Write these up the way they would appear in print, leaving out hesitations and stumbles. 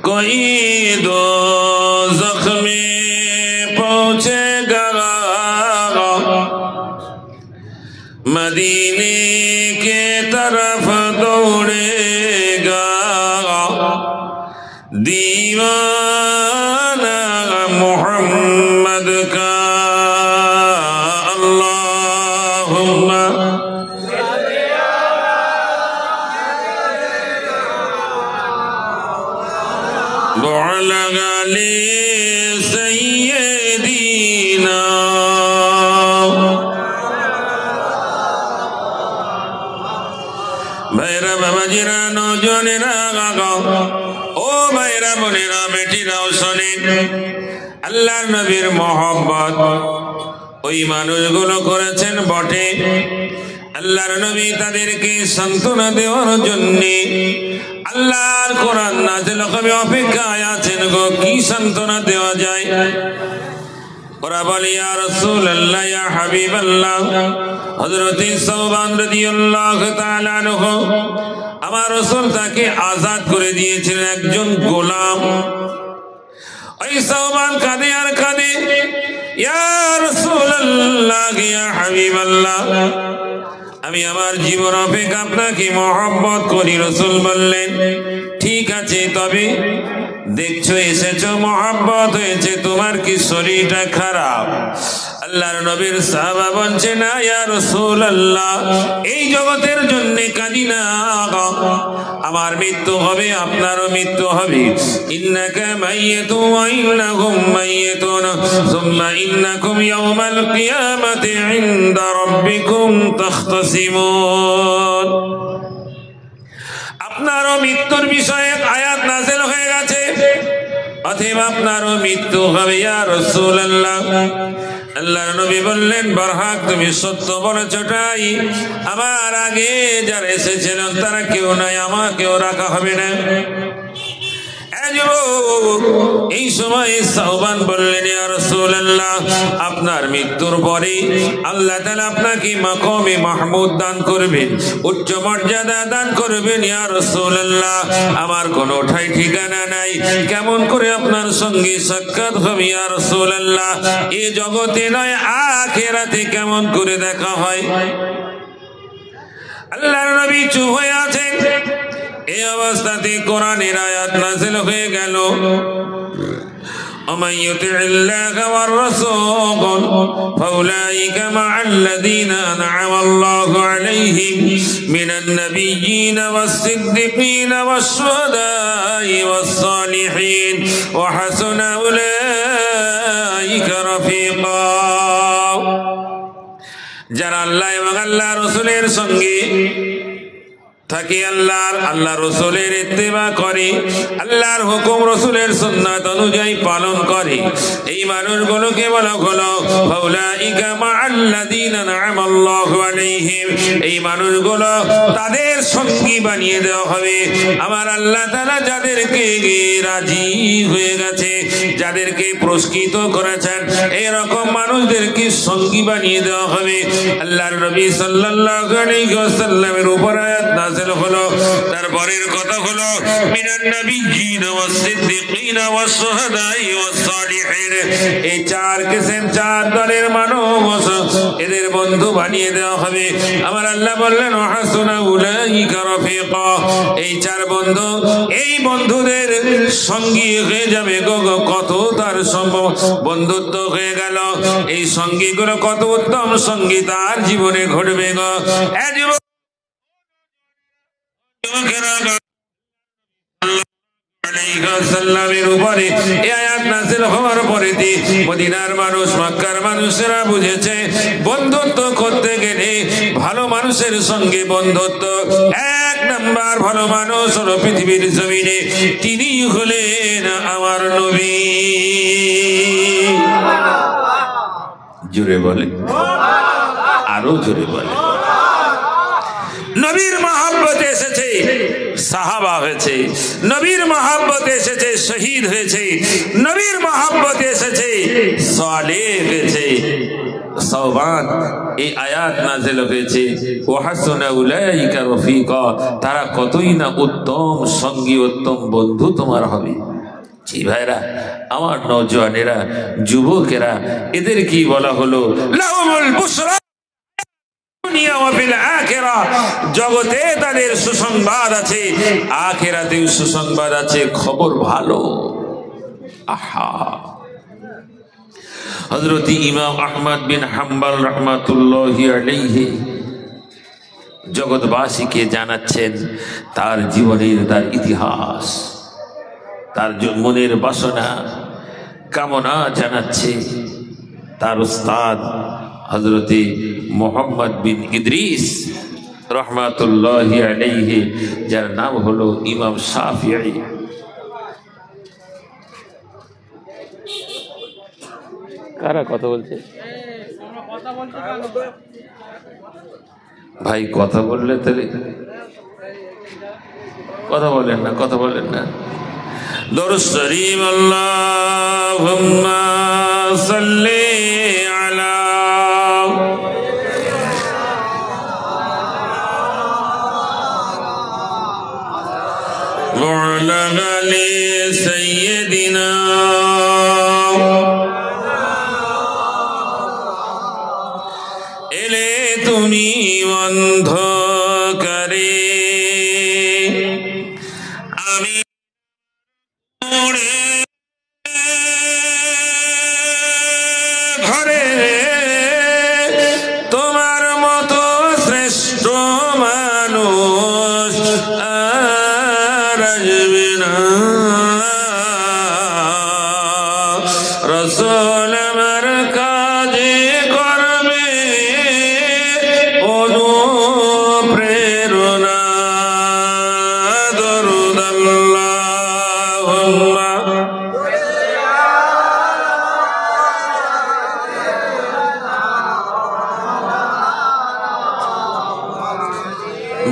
कोई दो जख्मी पहुंचेगा मदीने के तरफ दौड़ेगा दीवाना मोहम्मद का अल्लाहुम्मा बुअलगाले सय्यदीना भाईरा बाबाजीरा नौजवानेरा ओ भाईरा बोनेरा बेटीराও শোনেন আল্লাহর নবীর मोहब्बत ওই মানুষগুলো করেছেন বটে আল্লাহর নবী তাদেরকে সান্ত্বনা দেওয়ার জন্য আল্লাহর কোরআন নাযিল হবে অপেক্ষায় আছেন গো কি সান্ত্বনা দেওয়া যায় ওরা বলে ইয়া রাসূলুল্লাহ ইয়া হাবিবাল্লাহ হযরত সাওবান রাদিয়াল্লাহু তাআলা আনহু আমার রাসূল তাকে আজাদ করে দিয়েছিলেন একজন গোলাম ওই সাওবান কাঁদে আর কাঁদে ইয়া রাসূলুল্লাহ ইয়া হাবিবাল্লাহ আমি আমার জীবন অপেক্ষা আপনাকে মহব্বত করি রাসূল বললেন ঠিক আছে তবে দেখছো এসেছো মহব্বত হয়েছে তোমার কি শরীরটা খারাপ আল্লাহর নবীর সাহাবা বলছে না ইয়া রাসূলুল্লাহ এই জগতের জন্য কাঁদি না আমার মৃত্যু হবে আপনারও মৃত্যু হবে ইন্নাকা মাইয়াতুন ওয়া ইন্নাকুম মাইয়াতুন সুম্মা ইন্নাকুম ইয়াওমাল কিয়ামাতি ইনদা রাব্বিকুম তাখতাসিমুন আপনারও মৃত্যুর বিষয়ে আয়াত নাযিল হয়ে গেছে অতএব আপনারও মৃত্যু হবে ইয়া রাসূলুল্লাহ আল্লাহর নবী বললেন বরহাক তুমি সত্য বলেছো তাই আমার আগে যারা এসেছিলেন তারা কেউ নাই আমাকেও রাখা হবে না এই সময় সাওবান বললেন ইয়া রাসূলুল্লাহ আপনার মৃত্যুর পরে আল্লাহ তাআলা আপনাকে মাকামে মাহমুদ দান করবেন উচ্চ মর্যাদা দান করবেন ইয়া রাসূলুল্লাহ আমার কোনো ঠাই ঠিকানা নাই কেমন করে আপনার সঙ্গে সাক্ষাৎ হবে ইয়া রাসূলুল্লাহ এই জগতে নয় আখিরাতে কেমন করে দেখা হয় আল্লাহর নবী চুপ হয়ে আছেন এই অবস্থাতে কোরআনের আয়াত নাযিল হয়ে গেল ومن يطع الله والرسول فأولئك مع الذين أنعم الله عليهم من النبيين والصديقين والشهداء والصالحين وحسن أولئك رفيقا যারা আল্লাহ এবং আল্লাহর রাসূলের সঙ্গে থাকে আল্লাহ রাসূলের ইত্তেবা করে আল্লাহর হুকুম রাসূলের সুন্নাত অনুযায়ী পালন করে এই মানুষগুলোকে বলা হলো ফাউলাইকা মাআল্লাযীনা আনআমাল্লাহু আলাইহিম এই মানুষগুলো তাদের সঙ্গী বানিয়ে দেওয়া হবে আমার আল্লাহ তাআলা যাদেরকে রাজি হয়ে গেছে যাদেরকে পুরস্কৃত করেছেন এই রকম মানুষদেরকে সঙ্গী বানিয়ে দেওয়া হবে আল্লাহর নবী সাল্লাল্লাহু আলাইহি ওয়াসাল্লামের উপর আয়াত নাযিল হলো তারপরের কথা হলো মিনান নাবিয়্যিনা ওয়াস সিদ্দিকিনা ওয়াস শুহাদাই ওয়াস সালিহিন এই চার কিসম চার দলের মানুষ এদের বন্ধু বানিয়ে দেওয়া হবে আমার আল্লাহ বললেন হাসুনা উলাইকা রাফিকা এই চার বন্ধু এই বন্ধুদের সঙ্গী হয়ে যাবে গো কত তার সম্ভব বন্ধুত্ব হয়ে গেল এই সঙ্গীগুলো কত উত্তম সঙ্গী তার জীবনে ঘটবে গো মদিনার মানুষ মক্কার মানুষেরা বুঝেছে বন্ধুত্ব করতে গেলে ভালো মানুষের সঙ্গে বন্ধুত্ব এক নাম্বার ভালো মানুষ হলো পৃথিবীর জমিনে তিনি হলেন আমার নবী জোরে বলে আরো জোরে বলে নবীর মহব্বতে এসেছে সাহাবা হয়েছে নবীর মহব্বতে এসেছে শহীদ হয়েছে নবীর মহব্বতে এসেছে সালেহ হয়েছে সাওবান এই আয়াত নাযিল হয়েছে, ওয়া হাসুনা উলাইকা রফিকা, তারা কতই না উত্তম সঙ্গী, উত্তম বন্ধু তোমার হবে। জি ভাইরা আমার, নওজওয়ানেরা, যুবকেরা, এদের কি বলা হলো? লাহুমুল বুশরা দুনিয়া ওয়া ফিল আখিরাহ, জগতে তাদের সুসংবাদ আছে, আখিরাতেও সুসংবাদ আছে, খবর ভালো। আহা, হযরত ইমাম আহমদ বিন হাম্বল রাহমাতুল্লাহি আলাইহি জগৎবাসীকে জানাচ্ছেন তার জীবনের, তার ইতিহাস, তার মনের বাসনা কামনা জানাচ্ছে তার উস্তাদ হযরত মুহাম্মদ বিন ইদ্রিস রাহমাতুল্লাহি আলাইহি, যার নাম হলো ইমাম শাফিঈ। কারা কথা বলছে? ভাই কথা বললে তাহলে কথা বলেন না, কথা বলেন না। দরুদ শরীফ আল্লাহুম্মা সাল্লি আলা ওয়ালা আলি সাইয়্যিদিনা এলে তুমি অন্ধকারে আমি ঘরে তোমার মতো শ্রেষ্ঠ মানুষ আর আসবে না। রাসূল আমার কাজে করবে অনুপ্রেরণা। দরুদ আল্লাহুম্মা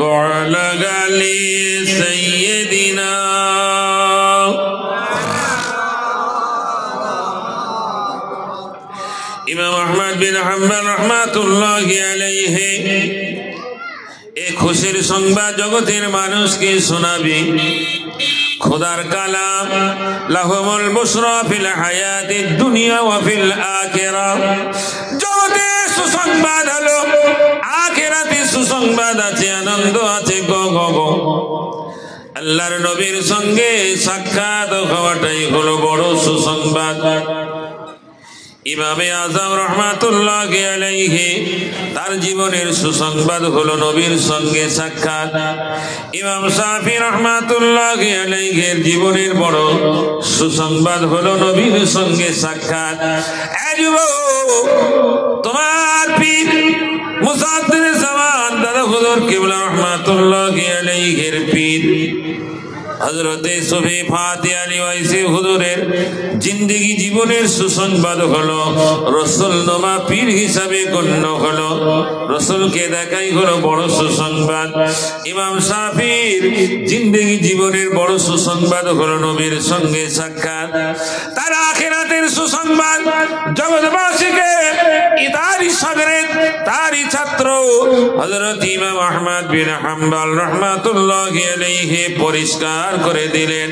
وعلى آل سيدنا ইমাম আহমদ বিন হাম্বল রাহমাতুল্লাহি আলাইহি এই খুশির সংবাদ জগতের মানুষকে শোনাবে। খোদার কালাম, লাহুমুল বুশরা ফিল হায়াতিদ দুনিয়া ওয়া ফিল আখিরাহ, জগতে সুসংবাদ হলো, আখিরাতে সুসংবাদ আছে, আনন্দ আছে। গো গো গো, আল্লাহর নবীর সঙ্গে সাক্ষাৎ হওয়াটাই হলো বড় সুসংবাদ। ইমামে আযম রাহমাতুল্লাহি আলাইহি তার জীবনের সুসংবাদ হলো নবীর সঙ্গে সাক্ষাৎ। ইমাম শাফি রাহমাতুল্লাহি আলাইহির জীবনের বড় সুসংবাদ হলো নবীর সঙ্গে সাক্ষাৎ। তোমার পীর মুসাদ্দিদ জামান দাদা হুজুর কিবলা রাহমাতুল্লাহি আলাইহির পীর হযরতে সুফি ফাতিহ আলী ওয়াইসি হুজুরের জিন্দেগি জীবনের সুসংবাদ হলো রাসূল নোমা পীর হিসাবে গণ্য হলো, রাসূলকে দেখাই হলো বড় সুসংবাদ। ইমাম শাফির জিন্দেগি জীবনের বড় সুসংবাদ হলো নবীর সঙ্গে সাক্ষাৎ। তার আখিরাতের সুসংবাদ জগৎবাসীকে তারই শাগিরদ, তারই ছাত্র হযরত ইমাম আহমদ বিন হাম্বল রাহমাতুল্লাহি আলাইহি পরিষ্কার করে দিলেন।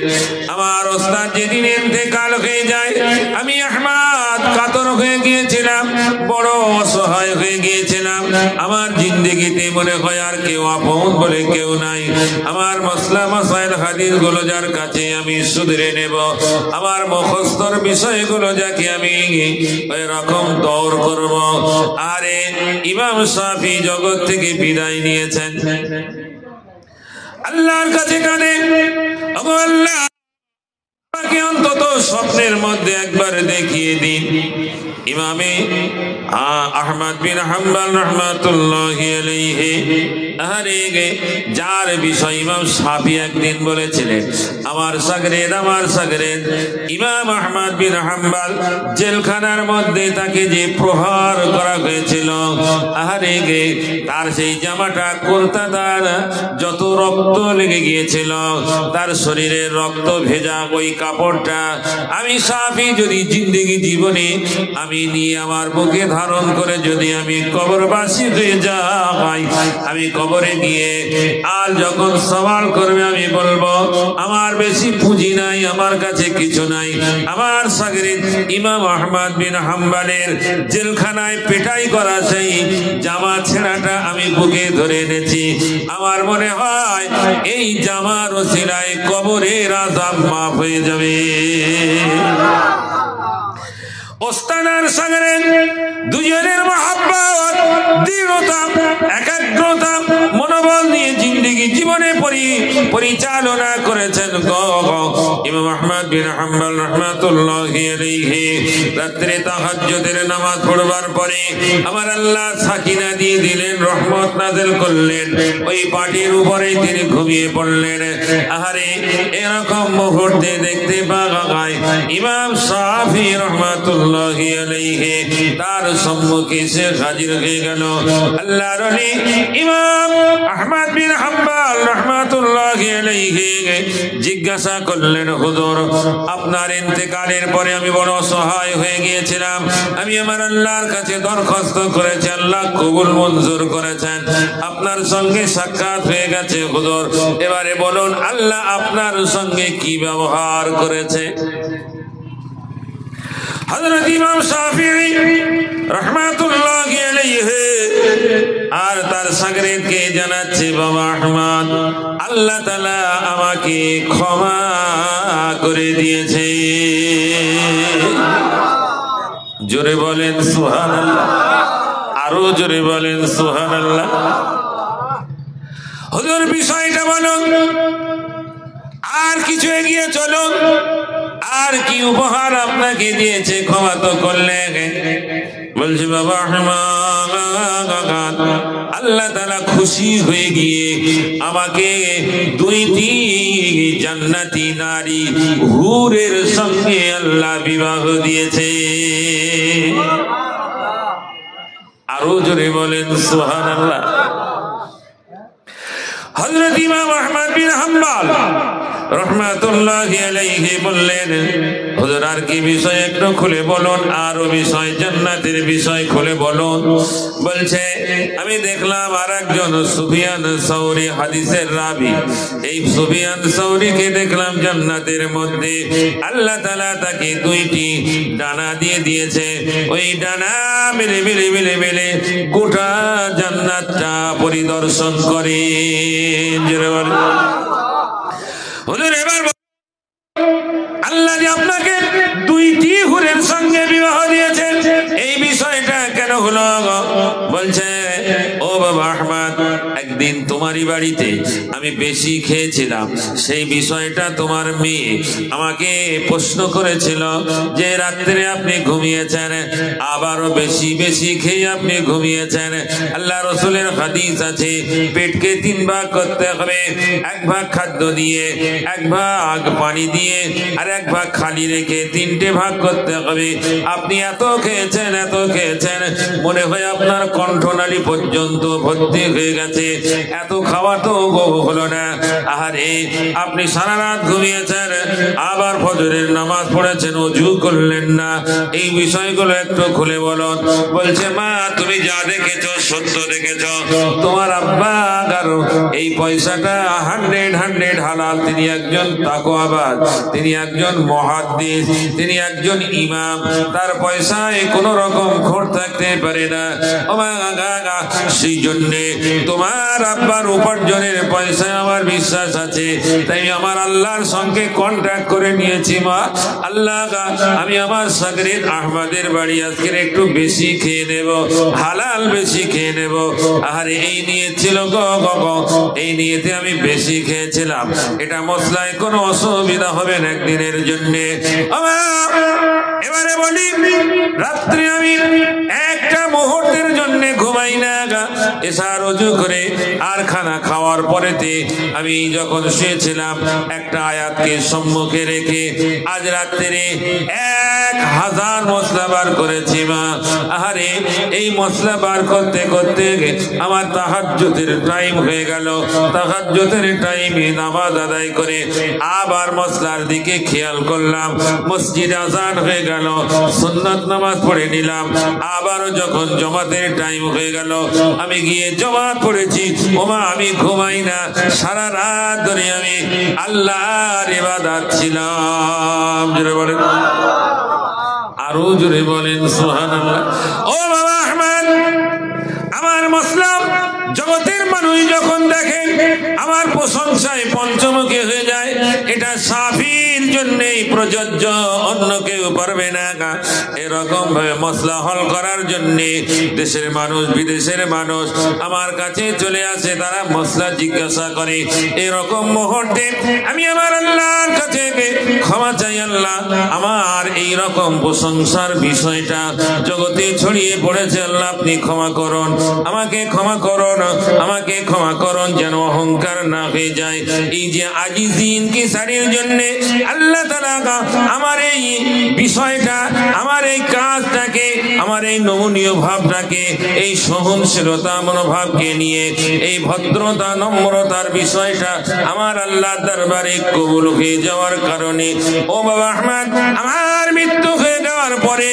আমার ওস্তাদ যেদিন ইন্তেকাল হয়ে যায়, আমি আহমদ কাতর হয়ে গিয়েছিলাম, বড় অসহায় হয়ে গিয়েছিলাম। আমার জিন্দেগিতে মনে হয় আর কেউ আপন বলে কেউ নাই। আমার মসলা মাসাইল হাদিস গুলো যার কাছে আমি শুধরে নেব, আমার মুখস্থর বিষয়গুলো যাকে আমি ওই রকম দৌড় করব। আরে ইমাম শাফি জগৎ থেকে বিদায় নিয়েছেন, আল্লাহর কাছে কাঁদে, ওগো আল্লাহ আমাকে অন্তত স্বপ্নের মধ্যে একবার দেখিয়ে দিন। ইমামে আহমদ বিন হাম্বল রাহমাতুল্লাহি আলাইহি আরে যার বিষয় ইমাম শাফি একদিন বলেছিলেন, আমার শাগরেদ ইমাম আহমদ বিন হাম্বল জেলখানার মধ্যে তাকে যে প্রহার করা হয়েছিল, আরে তার সেই জামাটা কুর্তা, তার যত রক্ত লেগে গিয়েছিল, তার শরীরের রক্ত ভেজা ওই কাপড়টা আমি সাফি যদি জিন্দেগি জীবনে আমি নিয়ে আমার বুকে ধারণ করে যদি আমি কবরবাসী হয়ে যাই, আমি কবরে গিয়ে আর যখন সওয়াল করবে আমি বলবো আমার বেশি পুঁজি নাই, আমার কাছে কিছু নাই, আমার শাগরিদ ইমাম আহমদ বিন হাম্বলের জেলখানায় পেটাই করা সেই জামা ছেঁড়াটা আমি বুকে ধরে এনেছি। আমার মনে হয় এই জামার ওসিলায় কবরের আযাব মাফ হয়ে যাবে। ওস্তানার সঙ্গে দুজনের মহব্বত, দৃঢ়তা, একাগ্রতা, মনোবল নিয়ে জিন্দেগি জীবনে পরিচালনা করেছেন ইমাম আহমদ বিন হাম্বল রাহমাতুল্লাহি আলাইহি। রাত্রে তাহাজ্জুদের নামাজ পড়বার পরে আমার আল্লাহ সাকিনা দিয়ে দিলেন, রহমত নাযিল করলেন, ওই পাটির উপরে তিনি ঘুমিয়ে পড়লেন। আহারে, এরকম মুহূর্তে দেখতে পাওয়া যায় ইমাম শাফি রাহমাতুল্লাহি আলাইহি তার সম্মুখে সে হাজির হয়ে গেল। আল্লাহর ওলি ইমাম আহমদ বিন হাম্বল রাহমাতুল্লাহি আলাইহি জিজ্ঞাসা করলেন, হুজুর আপনার ইন্তেকালের পরে আমি বড় অসহায় হয়ে গিয়েছিলাম, আমি আমার আল্লাহর কাছে দরখাস্ত করেছি, আল্লাহ কবুল মঞ্জুর করেছেন, আপনার সঙ্গে সাক্ষাৎ হয়ে গেছে হুজুর, এবারে বলুন আল্লাহ আপনার সঙ্গে কি ব্যবহার করেছে? হযরত ইমাম শাফিঈ রাহমাতুল্লাহি আলাইহি আর তার শাগিরকে জানাচ্ছে, বাবা আহমদ আল্লাহ তাআলা আমাকে ক্ষমা করে দিয়েছে। জোরে বলেন সুবহানাল্লাহ, আরো জোরে বলেন সুবহানাল্লাহ। হুজুর বিষয়টা বলুন, আর কিছু এগিয়ে চলুন, আর কি উপহার আপনাকে দিয়েছে, ক্ষমা তো করলে। বলছে বাবা আহমদ আল্লাহ তাআলা খুশি হয়ে গিয়ে আমাকে দুইটি জান্নাতি নারী হুরের সঙ্গে আল্লাহ বিবাহ দিয়েছে। আরো জোরে বলেন সুবহানাল্লাহ। হযরত ইমাম আহমদ বিন হাম্বল রাহমাতুল্লাহি আলাইহি বললেন, হুজুর আর কি বিষয় একটু খুলে বলুন, আরো বিষয় জান্নাতের বিষয় খুলে বলুন। বলছে আমি দেখলাম আরেকজন সুফিয়ান সাউরি হাদিসের রাবি, এই সুফিয়ান সাউরিকে দেখলাম জান্নাতের মধ্যে আল্লাহ তাআলা তাকে দুইটি ডানা দিয়ে দিয়েছে, ওই ডানা মেলে মেলে মেলে মেলে গোটা জান্নাতটা পরিদর্শন করে। হুজুর এবার আল্লাহ যে আপনাকে দুইটি হুরের সঙ্গে বিবাহ দিয়েছে, এই বিষয়টা কেন হলো? বলছে ও বাবা আহমদ, একদিন তোমারই বাড়িতে আমি বেশি খেয়েছিলাম, সেই বিষয়টা তোমার মেয়ে আমাকে প্রশ্ন করেছিল যে রাত্রে আপনি ঘুমিয়েছেন, আবারও বেশি বেশি খেয়ে আপনি ঘুমিয়েছেন। আল্লাহ রসুলের হাদিস আছে পেটকে তিন ভাগ করতে হবে, এক ভাগ খাদ্য দিয়ে, এক ভাগ পানি দিয়ে, আর এক ভাগ খালি রেখে তিনটে ভাগ করতে হবে। আপনি এত খেয়েছেন, এত খেয়েছেন, মনে হয় আপনার কণ্ঠনালী পর্যন্ত ভর্তি হয়ে গেছে, এত খাওয়া তো হলো না। আহারে, আপনি সারা রাত ঘুমিয়েছেন, আবার ফজরের নামাজ পড়েছেন, ওযু করলেন না, এই বিষয়গুলো একটু খুলে বলুন। বলছে মা তুমি যা দেখেছো সত্য দেখেছো, তোমার আব্বা কারো এই পয়সাটা 100 হালাল, তিনি একজন তাকওয়াবাজ, তিনি একজন মুহাদ্দিস, তিনি একজন ইমাম, তার পয়সায় কোনো রকম খোট থাকতে পারে না। ও মা, সেই জন্যে তোমার আব্বার উপার্জনের পয়সায় আমার বিশ্বাস আছে, তাই আমার আল্লাহর সঙ্গে কন্ট্যাক্ট করে নিয়েছি। মা আল্লাহ, আমি আমার শাগরিদ আহমদের বাড়ি আজকে একটু বেশি খেয়ে নেব, হালাল বেশি খেয়ে নেব। আর এই নিয়ে ছিল এই নিয়েতে আমি বেশি খেয়েছিলাম, এটা মশলায় কোনো অসুবিধা হবে না একদিনের জন্যে। এবারে বলি, রাত্রে আমি একটা মুহূর্তের জন্য ঘুমাই না। এসার রুজু করে আর খানা খাওয়ার পরেতে আমি যখন শুয়েছিলাম, একটা আয়াতকে সম্মুখে রেখে আজ রাত্রে 1000 মশলা বার করেছি মা। আহারে, এই মশলা বার করতে করতে আমার তাহাজ্জুদের টাইম হয়ে গেল। তাহাজ্জুদের টাইমে নামাজ আদায় করে আবার মশলার দিকে খেয়াল করলাম, মসজিদ আজান হয়ে গেল, সুন্নাত নামাজ পড়ে নিলাম। আবারও যখন জমাতের টাইম হয়ে গেল, আমি গিয়ে জমাত পড়েছি। ওমা, আমি ঘুমাই না, সারা রাত ধরে আমি আল্লাহর ইবাদত ছিলাম। জোরে বলেন, আরো জোরে বলেন সুবহানাল্লাহ। ও বাবা আহমদ, আমার মুসলিম জগতের মানুষ যখন দেখেন আমার প্রশংসায় পঞ্চমুখী হয়ে যায়। এটা সাফির জন্যই প্রযোজ্য, অন্য কেউ পারবে না। এরকম ভাবে মশলা হল করার জন্য দেশের মানুষ বিদেশের মানুষ আমার কাছে চলে আসে, তারা মশলা জিজ্ঞাসা করে। এরকম মুহূর্তে আমি আমার আল্লাহর কাছে ক্ষমা চাই, আল্লাহ আমার এই রকম প্রশংসার বিষয়টা জগতে ছড়িয়ে পড়েছে, আল্লাহ আপনি ক্ষমা করুন, আমাকে ক্ষমা করুন, আমাকে ক্ষমা করুন, যেন অহংকার না হয়ে যায়। এই যে আজিজি ইনকিসারির জন্য আল্লাহ তাআলা আমার এই বিষয়টা, আমার এই কাজটাকে, আমার এই নমনীয় ভাবটাকে, এই সহনশীলতা মনোভাবকে নিয়ে এই ভদ্রতা নম্রতার বিষয়টা আমার আল্লাহর দরবারে কবুল হয়ে যাওয়ার কারণে ও বাবা আহমদ, আমার মৃত্যু হয়ে যাওয়ার পরে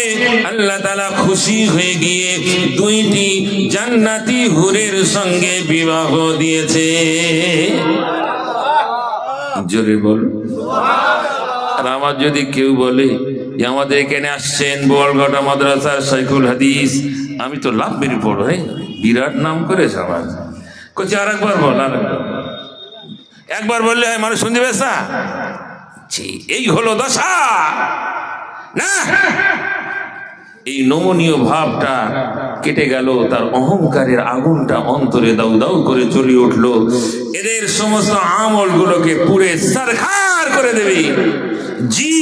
আল্লাহ তাআলা খুশি হয়ে গিয়ে 2টি জান্নাতি হুরের সঙ্গে বিবাহ দিয়েছে। জোরে বল। আর আমার যদি কেউ বলে যে আমাদের এখানে আসছেন বোয়ালঘাটা মাদ্রাসার শাইখুল হাদিস, আমি তো লাভ বেরিয়ে পড়ো, বিরাট নাম করেছে আমার। কচ্ছে আর একবার বল, আর একবার বললে হয় মানুষ শুনতে পেছা। এই হলো দশা না। এই নমনীয় ভাবটা কেটে গেল, তার অহংকারের আগুনটা অন্তরে দাউ দাউ করে জ্বলে উঠলো। এদের সমস্ত আমল গুলোকে পুরে সরখার করে দেবে। জি,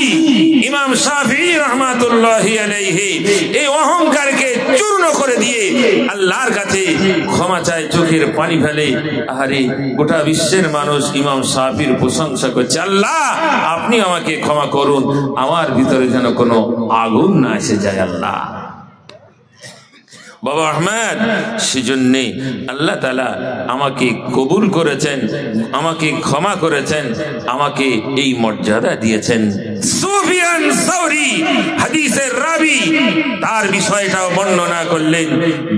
ইমাম শাফিঈ রাহমাতুল্লাহি আলাইহি এই অহংকারকে চূর্ণ করে দিয়ে আল্লাহর কাছে ক্ষমা চায়, চোখের পানি ফেলে। আরে, গোটা বিশ্বের মানুষ ইমাম শাফিঈর প্রশংসা করছে, আল্লাহ আপনি আমাকে ক্ষমা করুন, আমার ভিতরে যেন কোনো আগুন না এসে যায়। আল্লাহ বাবা আহমদ, সেজন্যে আল্লাহ তাআলা আমাকে কবুল করেছেন, আমাকে ক্ষমা করেছেন, আমাকে এই মর্যাদা দিয়েছেন। সুফিয়ান সাওরী হাদিসের রাবী, তার বিষয়টাও বর্ণনা করলেন।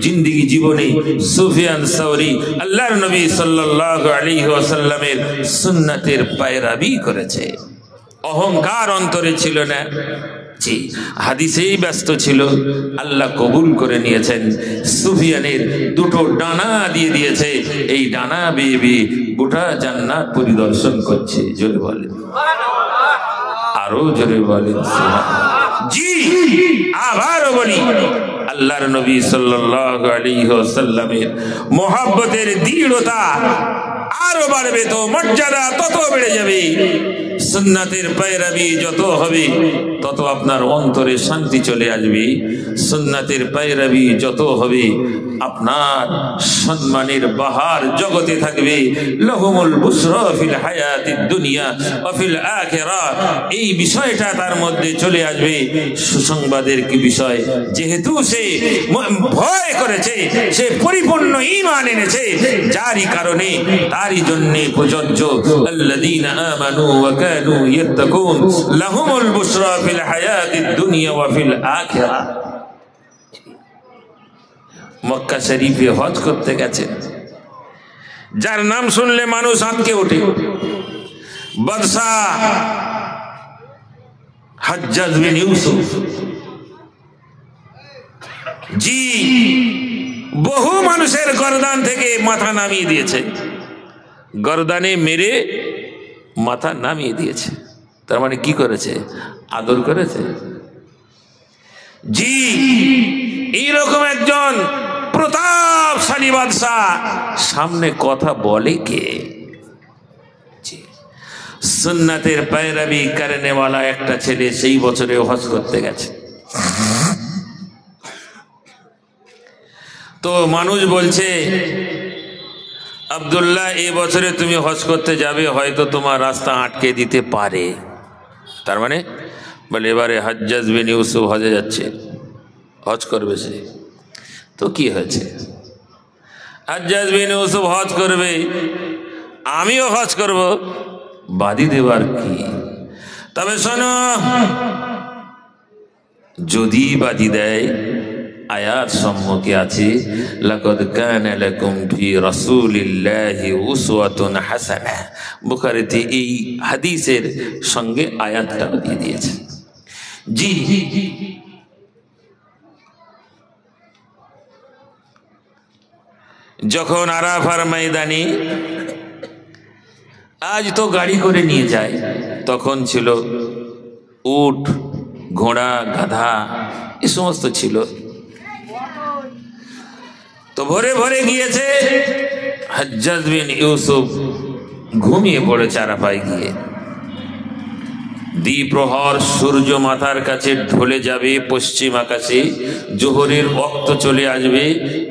জিন্দেগি জীবনে সুফিয়ান সাওরী আল্লাহর নবী সাল্লাল্লাহু আলাইহি ওয়াসাল্লামের সুন্নাতের পায়রাবি করেছে। অহংকার অন্তরে ছিল না, হাদিসেই ব্যস্ত ছিল। আল্লাহ কবুল করে নিয়েছেন। সুফিয়ানের 2টো ডানা দিয়ে দিয়েছে, এই ডানা বেয়ে বেয়ে গোটা জান্নাত পরিদর্শন করছে। জোরে বলেন, আরো জোরে বলেন। জি, আবারও বলি, আল্লাহর নবী সাল্লাল্লাহু আলাইহি ওয়াসাল্লামের মহব্বতের দৃঢ়তা আরো বাড়বে, তো মর্যাদা তত বেড়ে যাবে। সুন্নাতের পায়রাবি যত হবে তত আপনার অন্তরে শান্তি চলে আসবে। সুন্নাতের পায়রাবি যত হবে আপনার সম্মানের বাহার জগতে থাকবে। লাহুমুল বুশরা ফিল হায়াতিদ দুনিয়া ওয়া ফিল আখিরাহ, এই বিষয়টা তার মধ্যে চলে আসবে। সুসংবাদের কি বিষয়, যেহেতু সে ভয় করেছে, সে পরিপূর্ণ ঈমান এনেছে, যারই কারণে তারই জন্য প্রযোজ্য। আল্লাযীনা আমানু ওয়া কানু ইয়াত্তাকুন লাহুমুল বুশরা ফিল হায়াতিদ দুনিয়া ওয়া ফিল আখিরাহ। মক্কা শরীফে হজ করতে গেছেন, যার নাম শুনলে মানুষ আঁতকে ওঠে, বাদশাহ হাজ্জাজ বিন ইউসুফ। জি, বহু মানুষের গর্দান থেকে মাথা নামিয়ে দিয়েছে, গর্দানে মেরে মাথা নামিয়ে দিয়েছে। তার মানে কি করেছে? আদর করেছে। জি, এইরকম একজন প্রতাপশালী বাদশাহ সামনে কথা বলে কে? সুন্নাতের পায়রাবি কারণেওয়ালা একটা ছেলে সেই বছরে হজ করতে গেছে। তো মানুষ বলছে আব্দুল্লাহ এই বছরে তুমি হজ করতে যাবে, হয়তো তোমার রাস্তা আটকে দিতে পারে। তার মানে বলে এবারে হাজ্জাজ বিন ইউসুফ হজে যাচ্ছে, হজ করবে সে। তো কি হয়েছে, হাজ্জাজ বিন ইউসুফ হজ করবে, আমিও হজ করব, বাদি দেবার কি? তবে শোনো, যদি বাদি দেয়, আয়াত সম্মুখে আছে লাকাদ কানা লাকুম ফি রাসূলিল্লাহি উসওয়াতুন হাসানাহ। বুখারীতে এই হাদিসের সঙ্গে আয়াতটা দিয়ে দিয়েছে। জি, যখন আরাফার ময়দানে, আজ তো গাড়ি করে নিয়ে যায়, তখন ছিল উট, ঘোড়া, গাধা, এই সমস্ত ছিল। তো ভোরে ভোরে গিয়েছে, হাজ্জাজ বিন ইউসুফ ঘুমিয়ে পড়েছে আরাফায় গিয়ে। দ্বিপ্রহর সূর্য মাথার কাছে ঢলে যাবে পশ্চিম আকাশে, জোহরের ওয়াক্ত চলে আসবে।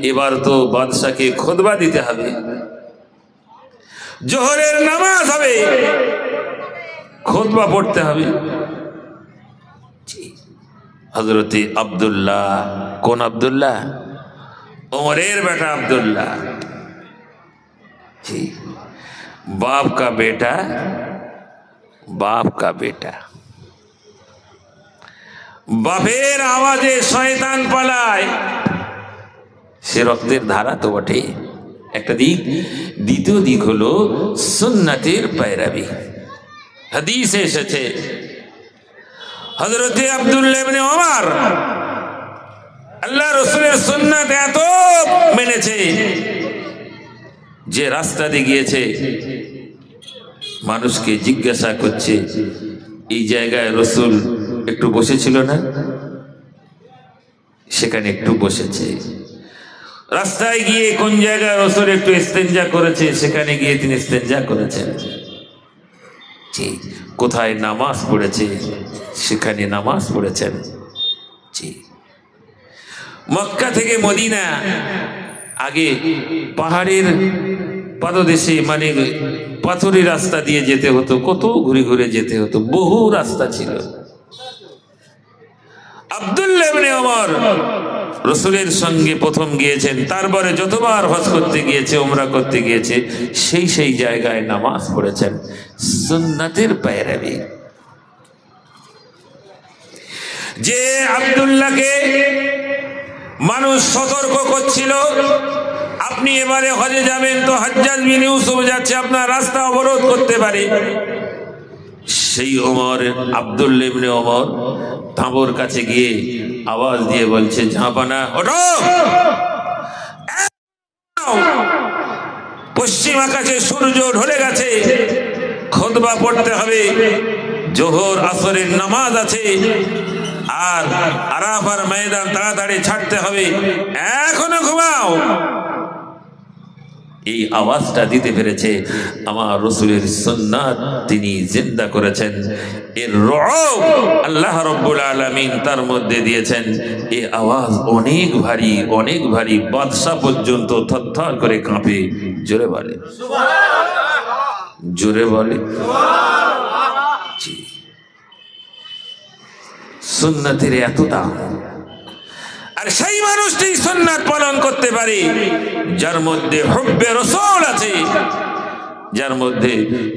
এবার তো বাদশাকে খুতবা দিতে হবে, জোহরের নামাজ হবে, খুতবা পড়তে হবে। হযরতে আব্দুল্লাহ, কোন আব্দুল্লাহ? उमरेर बेटा अब्दुल्ला, बाप का बेटा, बाप का बेटा। बापेर आवाजे शयतान पालाय, সে রক্তের ধারা তো বটে একটা দিক। দ্বিতীয় দিক হলো সুন্নতের पैरवी। হাদিসে এসেছে হযরতে আব্দুল্লাহ ইবনে ওমর আল্লাহ রসুলের সুন্নাত এত মেনেছে যে রাস্তা দিয়ে গিয়েছে, মানুষকে জিজ্ঞাসা করছে এই জায়গায় রসুল একটু বসেছিল না, সেখানে একটু বসেছে। রাস্তায় গিয়ে কোন জায়গায় রসুল একটু ইস্তেঞ্জা করেছে, সেখানে গিয়ে তিনি ইস্তেঞ্জা করেছেন। কোথায় নামাজ পড়েছে, সেখানে নামাজ পড়েছেন। জি, মক্কা থেকে মদিনা আগে পাহাড়ের পাদদেশে, মানে পাথরি রাস্তা দিয়ে যেতে হতো, কত ঘুরে ঘুরে যেতে হতো, বহু রাস্তা ছিল। আব্দুল্লাহ ইবনে ওমর রসুলের সঙ্গে প্রথম গিয়েছেন, তারপরে যতবার হজ করতে গিয়েছে, উমরা করতে গিয়েছে, সেই সেই জায়গায় নামাজ পড়েছেন। সুন্নতের पैरवी। যে আব্দুল্লাহকে মানুষ সতর্ক করছিল, আপনি এবারে হজে যাবেন তো হাজ্জাজ বিন ইউসুফ যাচ্ছে, আপনার রাস্তা অবরোধ করতে পারে, সেই ওমর, আব্দুল্লাহ ইবনে ওমর তাঁবুর কাছে গিয়ে আওয়াজ দিয়ে বলছে, ঝাঁপানা ওঠো, পশ্চিম আকাশে সূর্য ঢলে গেছে, খুতবা পড়তে হবে, জোহর আসরের নামাজ আছে, আর আরাফার ময়দান তাড়াতাড়ি ছাড়তে হবে, এখনো ঘুমাও। এই আওয়াজটা দিতে পেরেছে আমার রসুলের সুন্নাত তিনি জিন্দা করেছেন। এর রব আল্লাহ রাব্বুল আলামিন তার মধ্যে দিয়েছেন। এই আওয়াজ অনেক ভারী, অনেক ভারী, বাদশা পর্যন্ত থরথর করে কাঁপে। জোরে বলে সুবহানাল্লাহ, জোরে বলে সুবহানাল্লাহ। সুন্নাতের এত দাম, আর সেই মানুষটি সুন্নাত পালন করতে পারে যার মধ্যে হুব্বে রাসূল আছে। যার মধ্যে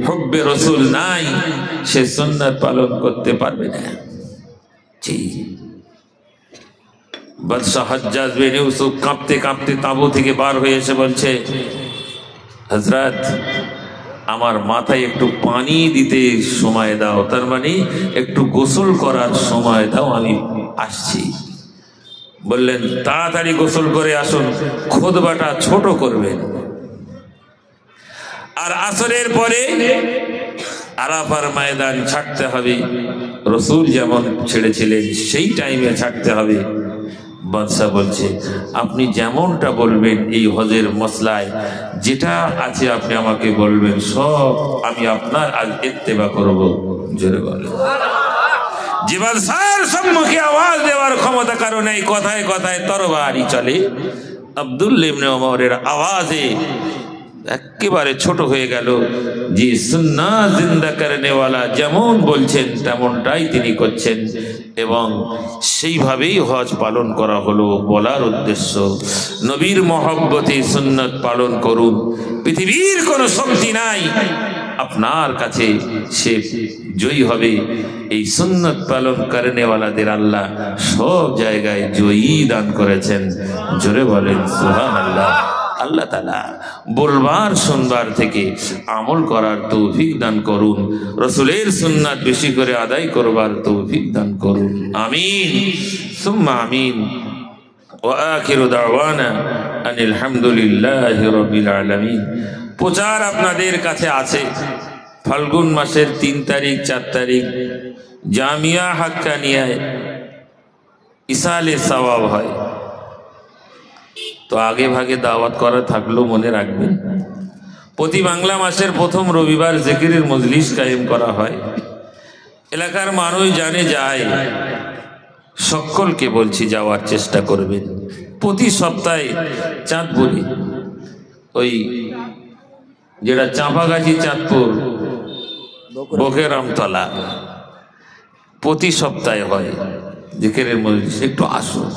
হুব্বে রাসূল নাই, সে সুন্নাত পালন করতে পারবে না। জি, বাদশা হাজ্জাজ বিন ইউসুফ কাঁপতে কাঁপতে তাঁবু থেকে বার হয়ে এসে বলছে, হযরত আমার মাথায় একটু পানি দিতে সময় দাও, তার মানে একটু গোসল করার সময় দাও, আমি আসছি। বললেন তাড়াতাড়ি গোসল করে আসুন, খুতবাটা ছোট করবেন। আর আসরের পরে আরাফার ময়দান ছাড়তে হবে, রসুল যেমন ছেড়েছিলেন সেই টাইমে ছাড়তে হবে। বাদশা বলছে আপনি যেমনটা বলবেন এই হজের মসলায় যেটা আছে আপনি আমাকে বলবেন, সব আমি আপনার আজ ইত্তেবা করব। জোরে বলে যে বাদশার সম্মুখে আওয়াজ দেওয়ার ক্ষমতা কারণে কথায় কথায় তরবারি চলে, আব্দুল্লাহ ইবনে ওমরের আওয়াজে একেবারে ছোট হয়ে গেল। যে সুন্নাত জিন্দা করনেওয়ালা যেমন বলছেন তেমনটাই তিনি করছেন, এবং সেইভাবেই হজ পালন করা হলো। বলার উদ্দেশ্য, নবীর মহব্বতে সুন্নত পালন করুন। পৃথিবীর কোনো শক্তি নাই আপনার কাছে সে জয়ী হবে। এই সুন্নত পালন করনেওয়ালাদের আল্লাহ সব জায়গায় জয়ী দান করেছেন। জোরে বলেন সুবহানাল্লাহ। আল্লাহ তাআলা বলবার শুনবার থেকে আমল করার তৌফিক দান করুন। রাসূলের সুন্নাত বেশি করে আদায় করবার তৌফিক দান করুন। আমিন সুম্মা আমিন। ওয়া আখিরু দাওয়ানা আনিল হামদুলিল্লাহি রাব্বিল আলামিন। প্রচার আপনাদের কাছে আছে, ফাল্গুন মাসের 3 তারিখ 4 তারিখ জামিয়া হাক্কানিয়ায় ইসালে সওয়াব হয়। তো আগে ভাগে দাওয়াত করা থাকলেও মনে রাখবেন, প্রতি বাংলা মাসের প্রথম রবিবার জিকিরের মজলিস কায়েম করা হয়। এলাকার মানুষ জানে যায়, সকলকে বলছি যাওয়ার চেষ্টা করবেন। প্রতি সপ্তাহে চাঁদপুরে, ওই যেটা চাঁপাগাছি চাঁদপুর বকেরামতলা, প্রতি সপ্তাহে হয় জিকিরের মজলিস। একটু আসুন।